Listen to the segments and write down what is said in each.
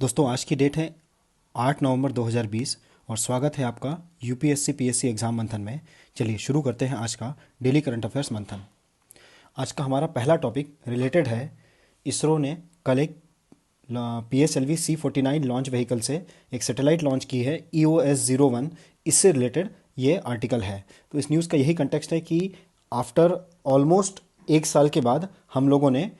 दोस्तों आज की डेट है 8 नवंबर 2020 और स्वागत है आपका यूपीएससी पीएससी एग्ज़ाम मंथन में। चलिए शुरू करते हैं आज का डेली करंट अफेयर्स मंथन। आज का हमारा पहला टॉपिक रिलेटेड है, इसरो ने कल एक PSLV C49 लॉन्च व्हीकल से एक सैटेलाइट लॉन्च की है EOS-01। इससे रिलेटेड ये आर्टिकल है। तो इस न्यूज़ का यही कंटेक्स्ट है कि आफ्टर ऑलमोस्ट एक साल के बाद हम लोगों ने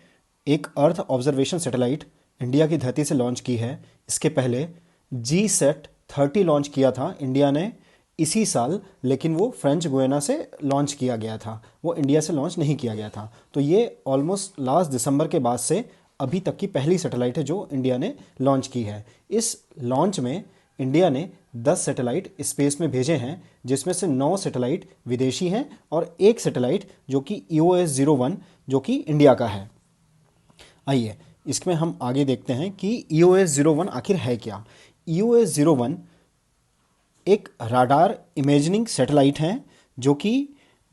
एक अर्थ ऑब्जर्वेशन सैटेलाइट इंडिया की धरती से लॉन्च की है। इसके पहले GSAT-30 लॉन्च किया था इंडिया ने इसी साल, लेकिन वो फ्रेंच गुयाना से लॉन्च किया गया था, वो इंडिया से लॉन्च नहीं किया गया था। तो ये ऑलमोस्ट लास्ट दिसंबर के बाद से अभी तक की पहली सैटेलाइट है जो इंडिया ने लॉन्च की है। इस लॉन्च में इंडिया ने 10 सैटेलाइट स्पेस में भेजे हैं, जिसमें से 9 सैटेलाइट विदेशी हैं और एक सैटेलाइट जो कि EOS-01 जो कि इंडिया का है। आइए इसमें हम आगे देखते हैं कि EOS-01 आखिर है क्या। EOS-01 एक राडार इमेजिंग सैटेलाइट है जो कि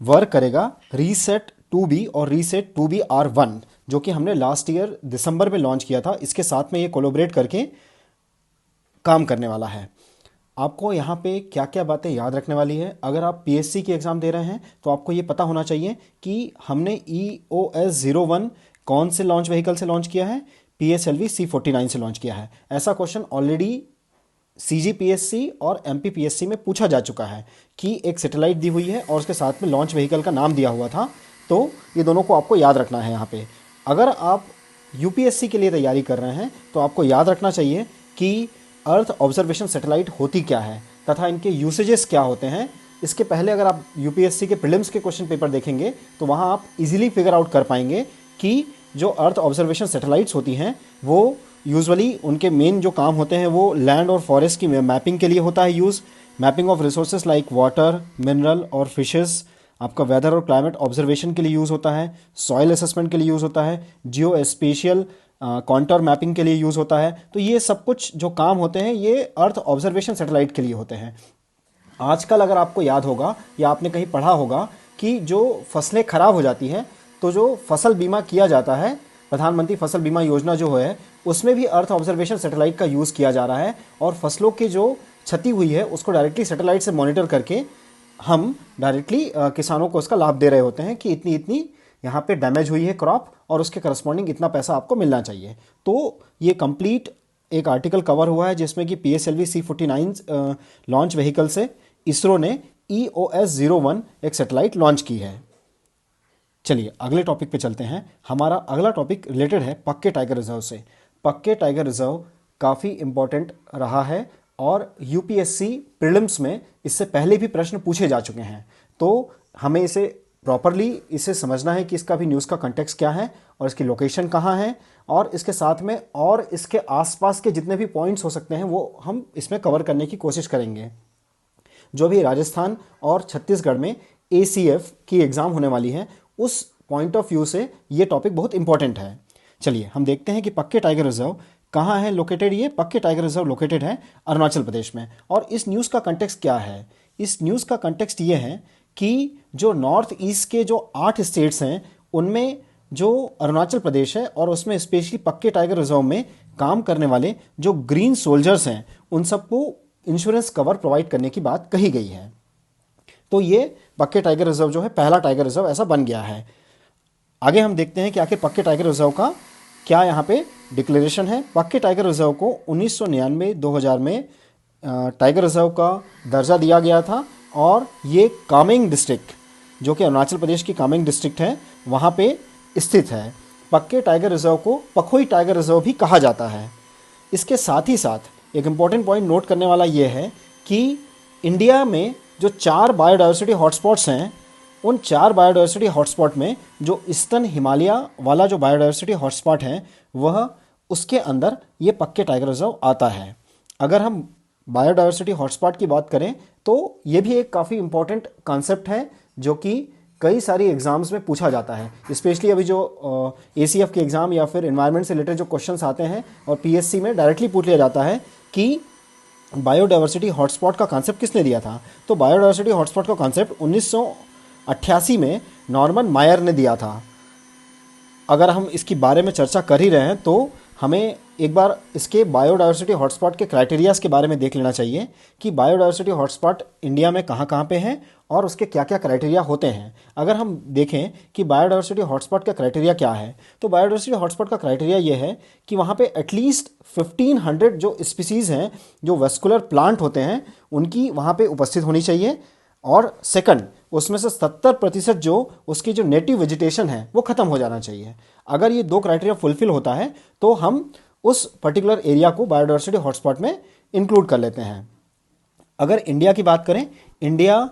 वर्क करेगा रीसेट 2B और रीसेट 2B-R1 जो कि हमने लास्ट ईयर दिसंबर में लॉन्च किया था। इसके साथ में ये कोलैबोरेट करके काम करने वाला है। आपको यहाँ पे क्या क्या बातें याद रखने वाली है, अगर आप PSC की एग्ज़ाम दे रहे हैं तो आपको ये पता होना चाहिए कि हमने EOS-01 कौन से लॉन्च व्हीकल से लॉन्च किया है, PSLV C49 से लॉन्च किया है। ऐसा क्वेश्चन ऑलरेडी CGPSC और MPPSC में पूछा जा चुका है कि एक सैटेलाइट दी हुई है और उसके साथ में लॉन्च व्हीकल का नाम दिया हुआ था। तो ये दोनों को आपको याद रखना है यहाँ पे। अगर आप UPSC के लिए तैयारी कर रहे हैं तो आपको याद रखना चाहिए कि अर्थ ऑब्जर्वेशन सैटेलाइट होती क्या है तथा इनके यूसेजेस क्या होते हैं। इसके पहले अगर आप UPSC के प्रीलिम्स के क्वेश्चन पेपर देखेंगे तो वहाँ आप इजीली फिगर आउट कर पाएंगे कि जो अर्थ ऑब्जर्वेशन सैटेलाइट्स होती हैं वो यूजुअली उनके मेन जो काम होते हैं वो लैंड और फॉरेस्ट की मैपिंग के लिए होता है use, mapping of resources like water, mineral और फिशेस। आपका वेदर और क्लाइमेट ऑब्जर्वेशन के लिए यूज़ होता है, सॉइल असेसमेंट के लिए यूज़ होता है, जियो स्पेशियल कॉन्टोर मैपिंग के लिए यूज़ होता है। तो ये सब कुछ जो काम होते हैं ये अर्थ ऑब्जर्वेशन सैटेलाइट के लिए होते हैं। आजकल अगर आपको याद होगा या आपने कहीं पढ़ा होगा कि जो फसलें खराब हो जाती हैं तो जो फसल बीमा किया जाता है, प्रधानमंत्री फसल बीमा योजना जो है, उसमें भी अर्थ ऑब्जर्वेशन सैटेलाइट का यूज़ किया जा रहा है और फसलों की जो क्षति हुई है उसको डायरेक्टली सैटेलाइट से मॉनिटर करके हम डायरेक्टली किसानों को उसका लाभ दे रहे होते हैं कि इतनी इतनी यहाँ पे डैमेज हुई है क्रॉप और उसके करस्पॉन्डिंग इतना पैसा आपको मिलना चाहिए। तो ये कंप्लीट एक आर्टिकल कवर हुआ है जिसमें कि PSLV C49 लॉन्च व्हीकल से इसरो ने EOS-01 एक सैटेलाइट लॉन्च की है। चलिए अगले टॉपिक पे चलते हैं। हमारा अगला टॉपिक रिलेटेड है पक्के टाइगर रिजर्व से। पक्के टाइगर रिजर्व काफ़ी इंपॉर्टेंट रहा है और UPSC प्रीलिम्स में इससे पहले भी प्रश्न पूछे जा चुके हैं। तो हमें इसे प्रॉपरली इसे समझना है कि इसका भी न्यूज़ का कंटेक्स्ट क्या है और इसकी लोकेशन कहाँ है, और इसके साथ में और इसके आसपास के जितने भी पॉइंट्स हो सकते हैं वो हम इसमें कवर करने की कोशिश करेंगे। जो भी राजस्थान और छत्तीसगढ़ में ACF की एग्ज़ाम होने वाली है उस पॉइंट ऑफ व्यू से ये टॉपिक बहुत इंपॉर्टेंट है। चलिए हम देखते हैं कि पक्के टाइगर रिजर्व कहाँ है लोकेटेड। ये पक्के टाइगर रिजर्व लोकेटेड है अरुणाचल प्रदेश में। और इस न्यूज़ का कंटेक्स्ट क्या है? इस न्यूज़ का कंटेक्स्ट ये है कि जो नॉर्थ ईस्ट के जो 8 स्टेट्स हैं उनमें जो अरुणाचल प्रदेश है और उसमें स्पेशली पक्के टाइगर रिजर्व में काम करने वाले जो ग्रीन सोल्जर्स हैं उन सबको इंश्योरेंस कवर प्रोवाइड करने की बात कही गई है। तो ये पक्के टाइगर रिजर्व जो है पहला टाइगर रिजर्व ऐसा बन गया है। आगे हम देखते हैं कि आखिर पक्के टाइगर रिजर्व का क्या यहाँ पे डिक्लेरेशन है। पक्के टाइगर रिजर्व को 1999-2000 में टाइगर रिजर्व का दर्जा दिया गया था और ये कामेंग डिस्ट्रिक्ट जो कि अरुणाचल प्रदेश की कामेंग डिस्ट्रिक्ट है वहाँ पे स्थित है। पक्के टाइगर रिजर्व को पखोई टाइगर रिजर्व भी कहा जाता है। इसके साथ ही साथ एक इम्पॉर्टेंट पॉइंट नोट करने वाला ये है कि इंडिया में जो 4 बायोडाइवर्सिटी हॉटस्पॉट्स हैं उन 4 बायोडाइवर्सिटी हॉटस्पॉट में जो ईस्टर्न हिमालय वाला जो बायोडाइवर्सिटी हॉटस्पॉट है वह उसके अंदर ये पक्के टाइगर रिजर्व आता है। अगर हम बायोडाइवर्सिटी हॉटस्पॉट की बात करें तो ये भी एक काफ़ी इंपॉर्टेंट कॉन्सेप्ट है जो कि कई सारी एग्जाम्स में पूछा जाता है। स्पेशली अभी जो ACF के एग्ज़ाम या फिर एनवायरनमेंट से रिलेटेड जो क्वेश्चंस आते हैं और PSC में डायरेक्टली पूछ लिया जाता है कि बायोडाइवर्सिटी हॉटस्पॉट का कॉन्सेप्ट किसने दिया था। तो बायोडाइवर्सिटी हॉटस्पॉट का कॉन्सेप्ट 1988 में नॉर्मन मायर ने दिया था। अगर हम इसकी बारे में चर्चा कर ही रहे हैं तो हमें एक बार इसके बायोडायवर्सिटी हॉटस्पॉट के क्राइटेरियाज के बारे में देख लेना चाहिए कि बायोडायवर्सिटी हॉटस्पॉट इंडिया में कहाँ कहाँ पे हैं और उसके क्या क्या क्राइटेरिया होते हैं। अगर हम देखें कि बायोडायवर्सिटी हॉटस्पॉट का क्राइटेरिया क्या है, तो बायोडायवर्सिटी हॉटस्पॉट का क्राइटेरिया ये है कि वहाँ पे एटलीस्ट 1500 जो स्पीसीज़ हैं, जो वेस्कुलर प्लांट होते हैं, उनकी वहाँ पे उपस्थित होनी चाहिए। और सेकंड, उसमें से 70% जो उसकी जो नेटिव वेजिटेशन है वो ख़त्म हो जाना चाहिए। अगर ये दो क्राइटेरिया फुलफिल होता है तो हम उस पर्टिकुलर एरिया को बायोडायवर्सिटी हॉटस्पॉट में इंक्लूड कर लेते हैं। अगर इंडिया की बात करें, इंडिया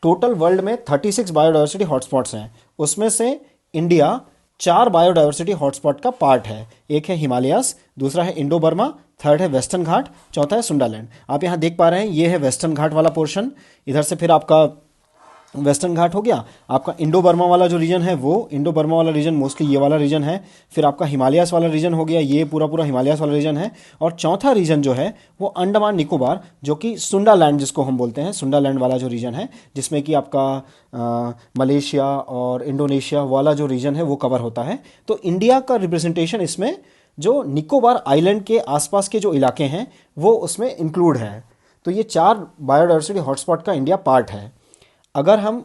टोटल वर्ल्ड में 36 बायोडायवर्सिटी हॉटस्पॉट्स हैं, उसमें से इंडिया 4 बायोडायवर्सिटी हॉटस्पॉट का पार्ट है। एक है हिमालयास, दूसरा है इंडो बर्मा, थर्ड है वेस्टर्न घाट, चौथा है सुंडालैंड। आप यहाँ देख पा रहे हैं, ये है वेस्टर्न घाट वाला पोर्शन। इधर से फिर आपका वेस्टर्न घाट हो गया, आपका इंडो बर्मा वाला जो रीजन है वो इंडो बर्मा वाला रीजन मोस्टली ये वाला रीजन है। फिर आपका हिमालयास वाला रीजन हो गया, ये पूरा पूरा हिमालयास वाला रीजन है। और चौथा रीजन जो है वो अंडमान निकोबार, जो कि सुंडालैंड जिसको हम बोलते हैं, सुंडालैंड वाला जो रीजन है, जिसमें कि आपका मलेशिया और इंडोनेशिया वाला जो रीजन है वो कवर होता है। तो इंडिया का रिप्रेजेंटेशन इसमें जो निकोबार आइलैंड के आसपास के जो इलाके हैं वो उसमें इंक्लूड है। तो ये 4 बायोडायवर्सिटी हॉटस्पॉट का इंडिया पार्ट है। अगर हम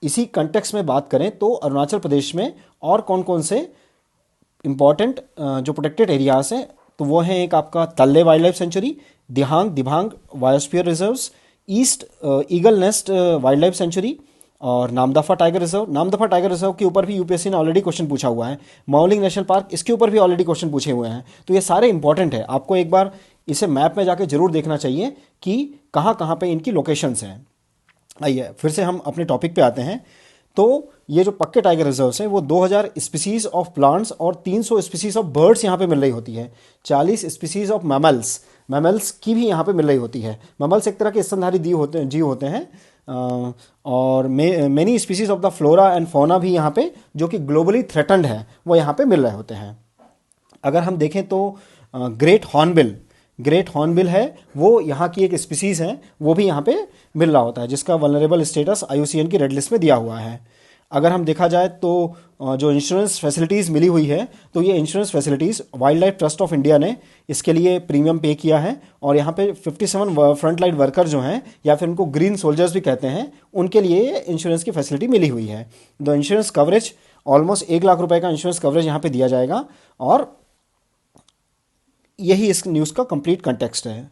इसी कंटेक्स्ट में बात करें तो अरुणाचल प्रदेश में और कौन कौन से इंपॉर्टेंट जो प्रोटेक्टेड एरियाज हैं, तो वो हैं एक आपका Talle wild life sanctuary, Dibang biosphere reserves, east eagle nest wild life sanctuary और Namdapha tiger reserve. Namdapha tiger reserve के ऊपर भी यूपीएससी ने ऑलरेडी क्वेश्चन पूछा हुआ है। माउलिंग नेशनल पार्क, इसके ऊपर भी ऑलरेडी क्वेश्चन पूछे हुए हैं। तो ये सारे इंपॉर्टेंट है, आपको एक बार इसे मैप में जाके जरूर देखना चाहिए कि कहाँ कहाँ पे इनकी लोकेशंस हैं। आइए फिर से हम अपने टॉपिक पे आते हैं। तो ये जो पक्के टाइगर रिजर्व्स हैं वो 2000 स्पीसीज ऑफ प्लांट्स और 300 स्पीसीज ऑफ बर्ड्स यहाँ पे मिल रही होती है। 40 स्पीसीज ऑफ मैमल्स की भी यहाँ पे मिल रही होती है। मैमल्स एक तरह के स्तनधारी जीव होते हैं। और many species of the flora and fauna भी यहाँ पे जो कि ग्लोबली थ्रेटन्ड है वो यहाँ पे मिल रहे होते हैं। अगर हम देखें तो ग्रेट हॉर्नबिल है, वो यहाँ की एक स्पीसीज़ है, वो भी यहाँ पे मिल रहा होता है, जिसका वल्नरेबल स्टेटस IUCN की रेड लिस्ट में दिया हुआ है। अगर हम देखा जाए तो जो इंश्योरेंस फैसिलिटीज़ मिली हुई है, तो ये insurance facilities wild life trust of India ने इसके लिए प्रीमियम पे किया है। और यहाँ पे 57 फ्रंट लाइन वर्कर जो हैं, या फिर उनको ग्रीन सोल्जर्स भी कहते हैं, उनके लिए इंश्योरेंस की फैसिलिटी मिली हुई है। The insurance coverage almost 1 lakh रुपए का इंश्योरेंस कवरेज यहाँ पे दिया जाएगा। और यही इस न्यूज़ का कंप्लीट कंटेक्स्ट है।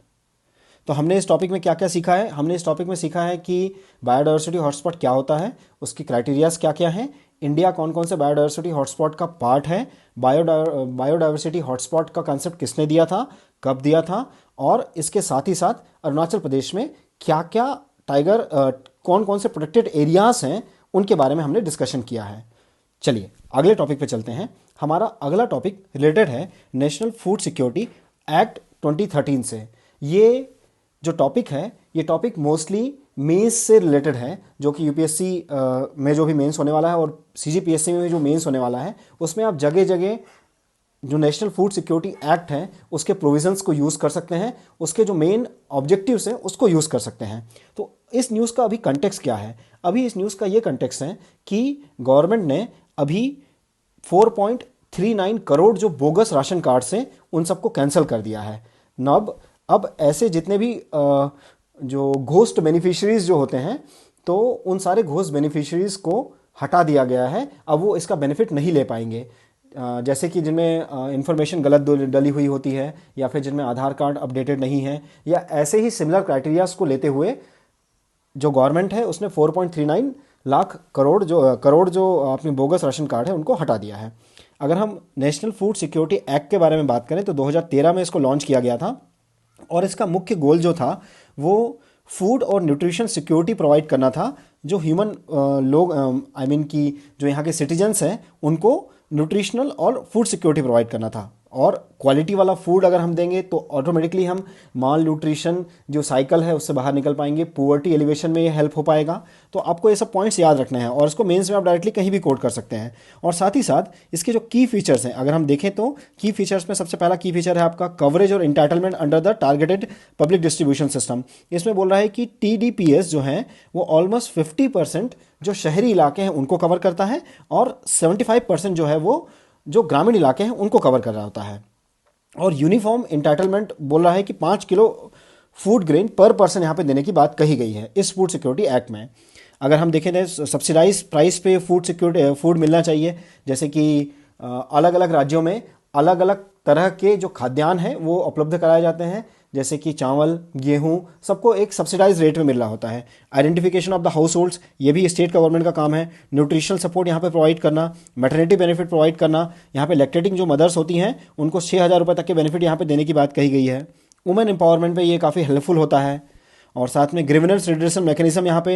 तो हमने इस टॉपिक में क्या क्या सीखा है? हमने इस टॉपिक में सीखा है कि बायोडायवर्सिटी हॉटस्पॉट क्या होता है, उसकी क्राइटेरियाज क्या क्या हैं, इंडिया कौन कौन से बायोडायवर्सिटी हॉटस्पॉट का पार्ट है, बायोडायवर्सिटी हॉटस्पॉट का कंसेप्ट किसने दिया था, कब दिया था, और इसके साथ ही साथ अरुणाचल प्रदेश में क्या क्या टाइगर कौन कौन से प्रोटेक्टेड एरियाज हैं उनके बारे में हमने डिस्कशन किया है। चलिए अगले टॉपिक पे चलते हैं। हमारा अगला टॉपिक रिलेटेड है नेशनल फूड सिक्योरिटी एक्ट 2013 से। ये जो टॉपिक है, ये टॉपिक मोस्टली मेंस से रिलेटेड है, जो कि यूपीएससी में जो भी मेंस होने वाला है और सीजीपीएससी में जो मेंस होने वाला है, उसमें आप जगह जगह जो नेशनल फूड सिक्योरिटी एक्ट है उसके प्रोविजंस को यूज़ कर सकते हैं, उसके जो मेन ऑब्जेक्टिव्स हैं उसको यूज़ कर सकते हैं। तो इस न्यूज़ का अभी कंटेक्स्ट क्या है? अभी इस न्यूज़ का ये कंटेक्स्ट है कि गवर्नमेंट ने अभी 4.39 करोड़ जो बोगस राशन कार्ड से उन सबको कैंसिल कर दिया है। अब ऐसे जितने भी जो घोस्ट बेनिफिशरीज जो होते हैं, तो उन सारे घोस्ट बेनिफिशरीज को हटा दिया गया है। अब वो इसका बेनिफिट नहीं ले पाएंगे। जैसे कि जिनमें इंफॉर्मेशन गलत डली हुई होती है, या फिर जिनमें आधार कार्ड अपडेटेड नहीं है, या ऐसे ही सिमिलर क्राइटेरियाज को लेते हुए जो गवर्नमेंट है उसने 4.39 लाख करोड़ जो अपने बोगस राशन कार्ड है उनको हटा दिया है। अगर हम नेशनल फूड सिक्योरिटी एक्ट के बारे में बात करें तो 2013 में इसको लॉन्च किया गया था, और इसका मुख्य गोल जो था वो फूड और न्यूट्रिशन सिक्योरिटी प्रोवाइड करना था। जो ह्यूमन लोग की जो यहाँ के सिटीजन्स हैं उनको न्यूट्रिशनल और फूड सिक्योरिटी प्रोवाइड करना था। और क्वालिटी वाला फूड अगर हम देंगे तो ऑटोमेटिकली हम माल न्यूट्रिशन जो साइकिल है उससे बाहर निकल पाएंगे, पुअर्टी एलिवेशन में ये हेल्प हो पाएगा। तो आपको ये सब पॉइंट्स याद रखना है, और इसको मेंस में आप डायरेक्टली कहीं भी कोट कर सकते हैं। और साथ ही साथ इसके जो की फीचर्स हैं, अगर हम देखें तो की फीचर्स में सबसे पहला की फीचर है आपका कवरेज और entitlement under the targeted public distribution system. इसमें बोल रहा है कि TDPS जो है वो ऑलमोस्ट 50% जो शहरी इलाके हैं उनको कवर करता है, और 75% जो है वो जो ग्रामीण इलाके हैं उनको कवर कर रहा होता है। और यूनिफॉर्म इंटाइटलमेंट बोल रहा है कि 5 किलो फूड ग्रेन पर पर्सन यहाँ पे देने की बात कही गई है इस फूड सिक्योरिटी एक्ट में। अगर हम देखें तो सब्सिडाइज प्राइस पे फूड सिक्योरिटी फूड मिलना चाहिए, जैसे कि अलग अलग राज्यों में अलग अलग तरह के जो खाद्यान्न हैं वो उपलब्ध कराए जाते हैं, जैसे कि चावल गेहूं सबको एक सब्सिडाइज रेट में मिल रहा होता है। Identification of the house holds, ये भी स्टेट गवर्नमेंट का काम है। न्यूट्रिशनल सपोर्ट यहाँ पे प्रोवाइड करना, मैटरनिटी बेनिफिट प्रोवाइड करना, यहाँ पे लैक्टेटिंग जो मदर्स होती हैं उनको 6,000 रुपये तक के बेनिफिट यहाँ पे देने की बात कही गई है। वुमेन एम्पावरमेंट पे ये काफ़ी हेल्पफुल होता है। और साथ में ग्रीवेंस रिड्रेसल मैकेनिज्म यहाँ पे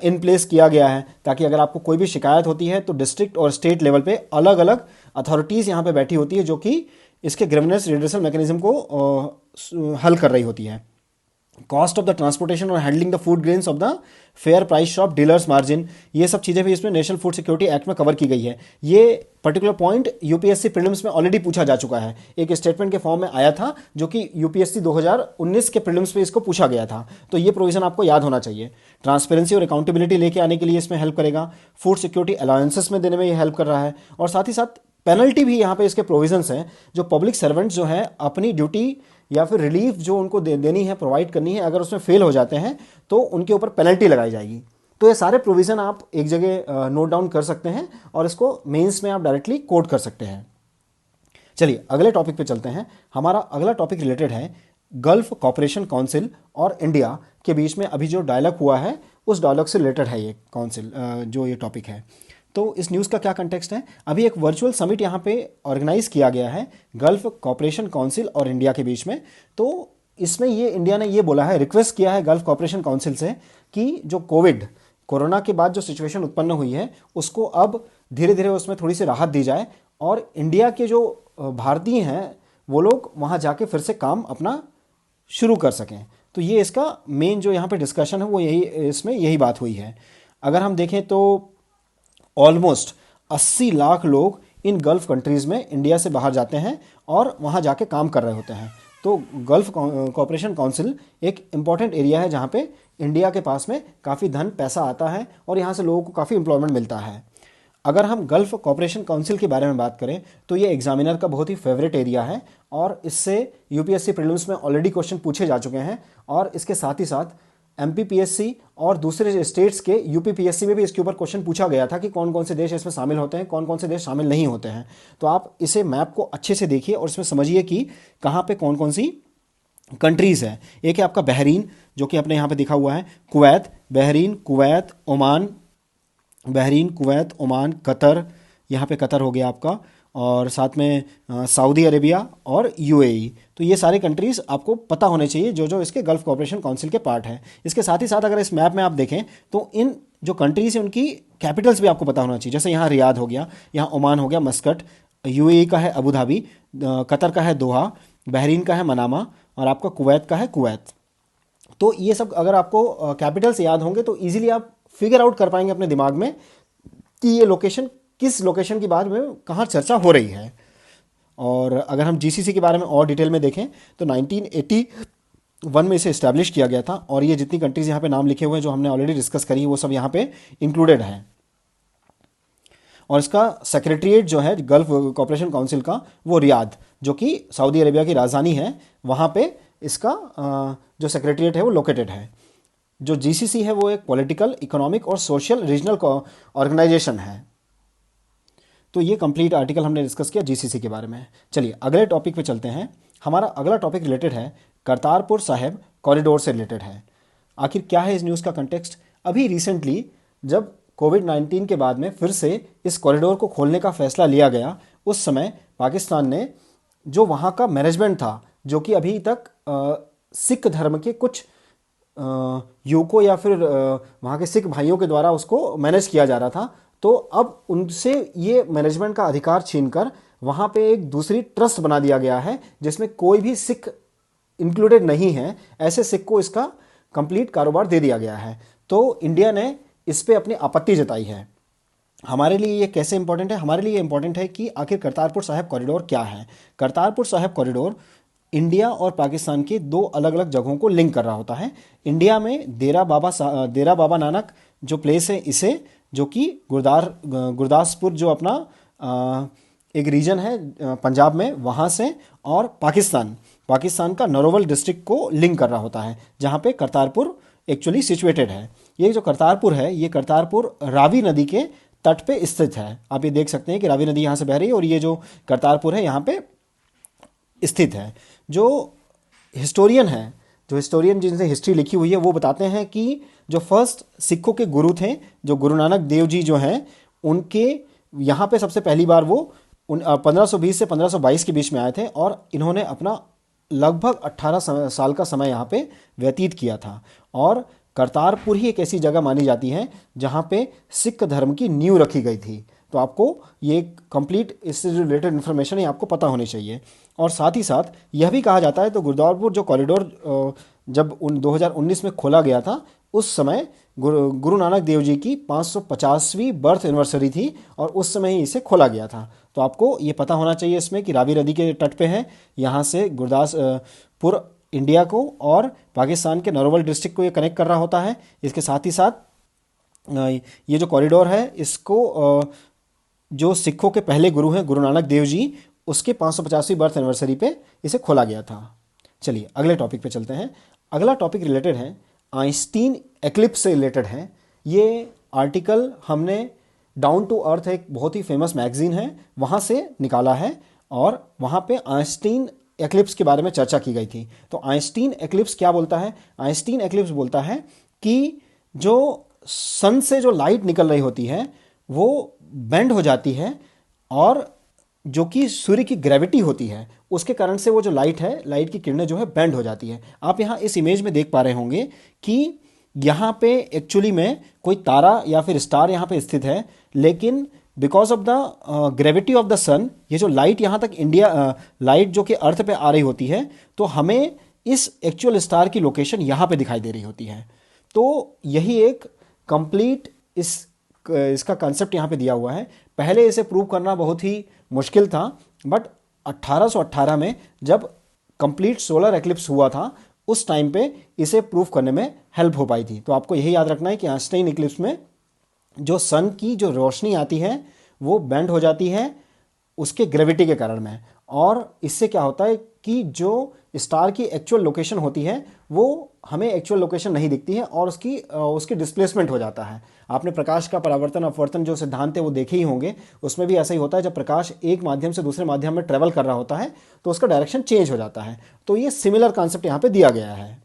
इन प्लेस किया गया है, ताकि अगर आपको कोई भी शिकायत होती है तो डिस्ट्रिक्ट और स्टेट लेवल पे अलग अलग अथॉरिटीज़ यहाँ पे बैठी होती है जो कि इसके ग्रीवेंस रिड्रेसल मैकेनिज्म को हल कर रही होती है। कॉस्ट ऑफ द ट्रांसपोर्टेशन और handling the food grains of the fair price shop dealers margin, ये सब चीज़ें भी इसमें नेशनल फूड सिक्योरिटी एक्ट में कवर की गई है। ये पर्टिकुलर पॉइंट यूपीएससी प्रीलिम्स में ऑलरेडी पूछा जा चुका है, एक स्टेटमेंट के फॉर्म में आया था जो कि यूपीएससी 2019 के प्रीलिम्स पे इसको पूछा गया था, तो ये प्रोविजन आपको याद होना चाहिए। ट्रांसपेरेंसी और अकाउंटेबिलिटी लेके आने के लिए इसमें हेल्प करेगा, फूड सिक्योरिटी अलाउंसेस में देने में ये हेल्प कर रहा है, और साथ ही साथ पेनल्टी भी यहाँ पे इसके प्रोविजंस हैं। जो पब्लिक सर्वेंट्स जो हैं अपनी ड्यूटी या फिर रिलीफ जो उनको देनी है, प्रोवाइड करनी है, अगर उसमें फेल हो जाते हैं तो उनके ऊपर पेनल्टी लगाई जाएगी। तो ये सारे प्रोविज़न आप एक जगह नोट डाउन कर सकते हैं और इसको मेंस में आप डायरेक्टली कोट कर सकते हैं। चलिए अगले टॉपिक पे चलते हैं। हमारा अगला टॉपिक रिलेटेड है गल्फ कॉपरेशन काउंसिल और इंडिया के बीच में अभी जो डायलॉग हुआ है उस डायलॉग से रिलेटेड है ये काउंसिल, जो ये टॉपिक है। तो इस न्यूज़ का क्या कंटेक्स्ट है, अभी एक वर्चुअल समिट यहाँ पे ऑर्गेनाइज किया गया है गल्फ कॉपरेशन काउंसिल और इंडिया के बीच में। तो इसमें ये इंडिया ने ये बोला है, रिक्वेस्ट किया है गल्फ कॉपरेशन काउंसिल से कि जो कोरोना के बाद जो सिचुएशन उत्पन्न हुई है उसको अब धीरे धीरे उसमें थोड़ी सी राहत दी जाए और इंडिया के जो भारतीय हैं वो लोग वहाँ जाके फिर से काम अपना शुरू कर सकें। तो ये इसका मेन जो यहाँ पे डिस्कशन है वो इसमें यही बात हुई है। अगर हम देखें तो ऑलमोस्ट 80 लाख लोग इन गल्फ कंट्रीज़ में इंडिया से बाहर जाते हैं और वहाँ जाके काम कर रहे होते हैं। तो गल्फ कॉपरेशन काउंसिल एक इम्पॉर्टेंट एरिया है जहाँ पे इंडिया के पास में काफ़ी धन पैसा आता है और यहाँ से लोगों को काफ़ी एम्प्लॉयमेंट मिलता है। अगर हम गल्फ कॉपरेशन काउंसिल के बारे में बात करें तो ये एग्जामिनर का बहुत ही फेवरेट एरिया है और इससे यूपीएससी प्रीलिम्स में ऑलरेडी क्वेश्चन पूछे जा चुके हैं, और इसके साथ ही साथ एमपीपीएससी और दूसरे स्टेट्स के यूपीपीएससी में भी इसके ऊपर क्वेश्चन पूछा गया था कि कौन कौन से देश इसमें शामिल होते हैं, कौन कौन से देश शामिल नहीं होते हैं। तो आप इसे मैप को अच्छे से देखिए और इसमें समझिए कि कहाँ पे कौन कौन सी कंट्रीज़ है। एक है आपका बहरीन, जो कि अपने यहाँ पे दिखा हुआ है, Kuwait, Bahrain, Kuwait, Oman, Bahrain, Kuwait, Oman, Qatar, यहाँ पे कतर हो गया आपका, और साथ में सऊदी अरेबिया और यूएई। तो ये सारे कंट्रीज़ आपको पता होने चाहिए जो जो इसके गल्फ कॉपरेशन काउंसिल के पार्ट हैं। इसके साथ ही साथ अगर इस मैप में आप देखें तो इन जो कंट्रीज़ हैं उनकी कैपिटल्स भी आपको पता होना चाहिए। जैसे यहाँ रियाद हो गया, यहाँ ओमान हो गया मस्कट, यूएई का है अबू धाबी, कतर का है दोहा, बहरीन का है मनामा और आपका कुवैत का है कुवैत। तो ये सब अगर आपको कैपिटल्स याद होंगे तो ईजिली आप फिगर आउट कर पाएंगे अपने दिमाग में कि ये लोकेशन किस लोकेशन की बात में कहाँ चर्चा हो रही है। और अगर हम जीसीसी के बारे में और डिटेल में देखें तो 1981 में इसे इस्टेब्लिश किया गया था और ये जितनी कंट्रीज़ यहाँ पे नाम लिखे हुए हैं जो हमने ऑलरेडी डिस्कस करी वो सब यहाँ पे इंक्लूडेड है। और इसका सेक्रेटरीट जो है गल्फ कॉपरेशन काउंसिल का वो रियाद, जो कि सऊदी अरेबिया की राजधानी है, वहाँ पे इसका जो सेक्रेटरीट है वो लोकेटेड है। जो जीसीसी है वो एक पॉलिटिकल, इकोनॉमिक और सोशल रीजनल ऑर्गेनाइजेशन है। तो ये कंप्लीट आर्टिकल हमने डिस्कस किया जीसीसी के बारे में। चलिए अगले टॉपिक पे चलते हैं। हमारा अगला टॉपिक रिलेटेड है करतारपुर साहिब कॉरिडोर से रिलेटेड है। आखिर क्या है इस न्यूज़ का कंटेक्स्ट, अभी रिसेंटली जब कोविड-19 के बाद में फिर से इस कॉरिडोर को खोलने का फैसला लिया गया, उस समय पाकिस्तान ने जो वहाँ का मैनेजमेंट था, जो कि अभी तक सिख धर्म के कुछ युवकों या फिर वहाँ के सिख भाइयों के द्वारा उसको मैनेज किया जा रहा था, तो अब उनसे ये मैनेजमेंट का अधिकार छीनकर वहाँ पे एक दूसरी ट्रस्ट बना दिया गया है जिसमें कोई भी सिख इंक्लूडेड नहीं है। ऐसे सिख को इसका कंप्लीट कारोबार दे दिया गया है। तो इंडिया ने इस पे अपनी आपत्ति जताई है। हमारे लिए ये कैसे इंपॉर्टेंट है, हमारे लिए इंपॉर्टेंट है कि आखिर करतारपुर साहिब कॉरिडोर क्या है। करतारपुर साहिब कॉरिडोर इंडिया और पाकिस्तान के दो अलग अलग जगहों को लिंक कर रहा होता है। इंडिया में डेरा बाबा नानक जो प्लेस है इसे, जो कि गुरदासपुर जो अपना एक रीजन है पंजाब में, वहाँ से और पाकिस्तान का नरोवल डिस्ट्रिक्ट को लिंक कर रहा होता है, जहाँ पे करतारपुर एक्चुअली सिचुएटेड है। ये जो करतारपुर है, ये करतारपुर रावी नदी के तट पे स्थित है। आप ये देख सकते हैं कि रावी नदी यहाँ से बह रही है और ये जो करतारपुर है यहाँ पे स्थित है। जो हिस्टोरियन है, जो हिस्टोरियन जिनसे हिस्ट्री लिखी हुई है, वो बताते हैं कि जो फर्स्ट सिखों के गुरु थे, जो गुरु नानक देव जी जो हैं, उनके यहाँ पे सबसे पहली बार वो 1520 से 1522 के बीच में आए थे और इन्होंने अपना लगभग 18 साल का समय यहाँ पे व्यतीत किया था। और करतारपुर ही एक ऐसी जगह मानी जाती है जहाँ पे सिख धर्म की नींव रखी गई थी। तो आपको ये कंप्लीट इससे जो रिलेटेड इन्फॉर्मेशन है आपको पता होनी चाहिए। और साथ ही साथ यह भी कहा जाता है, तो गुरदासपुर जो कॉरिडोर जब 2019 में खोला गया था, उस समय गुरु नानक देव जी की 550वीं बर्थ एनिवर्सरी थी और उस समय ही इसे खोला गया था। तो आपको ये पता होना चाहिए इसमें कि रावी नदी के तट पे है, यहाँ से गुरदासपुर इंडिया को और पाकिस्तान के नरोवल डिस्ट्रिक्ट को ये कनेक्ट कर रहा होता है। इसके साथ ही साथ ये जो कॉरिडोर है, इसको जो सिखों के पहले गुरु हैं गुरु नानक देव जी, उसके 550वीं बर्थ एनिवर्सरी पे इसे खोला गया था। चलिए अगले टॉपिक पे चलते हैं। अगला टॉपिक रिलेटेड है आइंस्टीन एक्लिप्स से रिलेटेड है। ये आर्टिकल हमने डाउन टू अर्थ, एक बहुत ही फेमस मैगजीन है, वहाँ से निकाला है और वहाँ पे आइंस्टीन एक्लिप्स के बारे में चर्चा की गई थी। तो आइंस्टीन एक्लिप्स क्या बोलता है? आइंस्टीन एक्लिप्स बोलता है कि जो सन से जो लाइट निकल रही होती है वो बेंड हो जाती है और जो कि सूर्य की ग्रेविटी होती है उसके कारण से वो जो लाइट है, लाइट की किरणें जो है बेंड हो जाती है। आप यहाँ इस इमेज में देख पा रहे होंगे कि यहाँ पे एक्चुअली में कोई तारा या फिर स्टार यहाँ पे स्थित है, लेकिन because of the gravity of the sun, ये जो लाइट यहाँ तक लाइट जो कि अर्थ पे आ रही होती है, तो हमें इस एक्चुअल स्टार की लोकेशन यहाँ पे दिखाई दे रही होती है। तो यही एक कंप्लीट इसका कंसेप्ट यहाँ पे दिया हुआ है। पहले इसे प्रूव करना बहुत ही मुश्किल था, बट 1818 में जब कंप्लीट सोलर एक्लिप्स हुआ था, उस टाइम पे इसे प्रूव करने में हेल्प हो पाई थी। तो आपको यही याद रखना है कि आइंस्टाइन एक्लिप्स में जो सन की जो रोशनी आती है वो बेंड हो जाती है उसके ग्रेविटी के कारण में, और इससे क्या होता है कि जो स्टार की एक्चुअल लोकेशन होती है वो हमें एक्चुअल लोकेशन नहीं दिखती है और उसकी डिस्प्लेसमेंट हो जाता है। आपने प्रकाश का परावर्तन अपवर्तन जो सिद्धांत है वो देखे ही होंगे, उसमें भी ऐसा ही होता है। जब प्रकाश एक माध्यम से दूसरे माध्यम में ट्रेवल कर रहा होता है तो उसका डायरेक्शन चेंज हो जाता है। तो ये सिमिलर कॉन्सेप्ट यहाँ पे दिया गया है।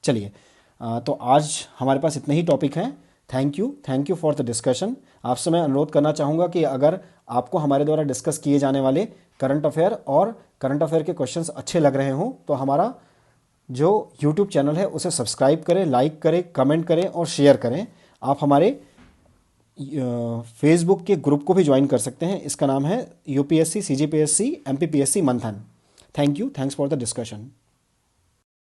चलिए, तो आज हमारे पास इतने ही टॉपिक हैं। Thank you for the discussion. आपसे मैं अनुरोध करना चाहूँगा कि अगर आपको हमारे द्वारा डिस्कस किए जाने वाले करंट अफेयर और करंट अफेयर के क्वेश्चंस अच्छे लग रहे हों तो हमारा जो यूट्यूब चैनल है उसे सब्सक्राइब करें, लाइक करें, कमेंट करें और शेयर करें। आप हमारे फेसबुक के ग्रुप को भी ज्वाइन कर सकते हैं। इसका नाम है यूपीएससी, सीजीपीएससी, एमपीपीएससी मंथन। Thanks for the discussion.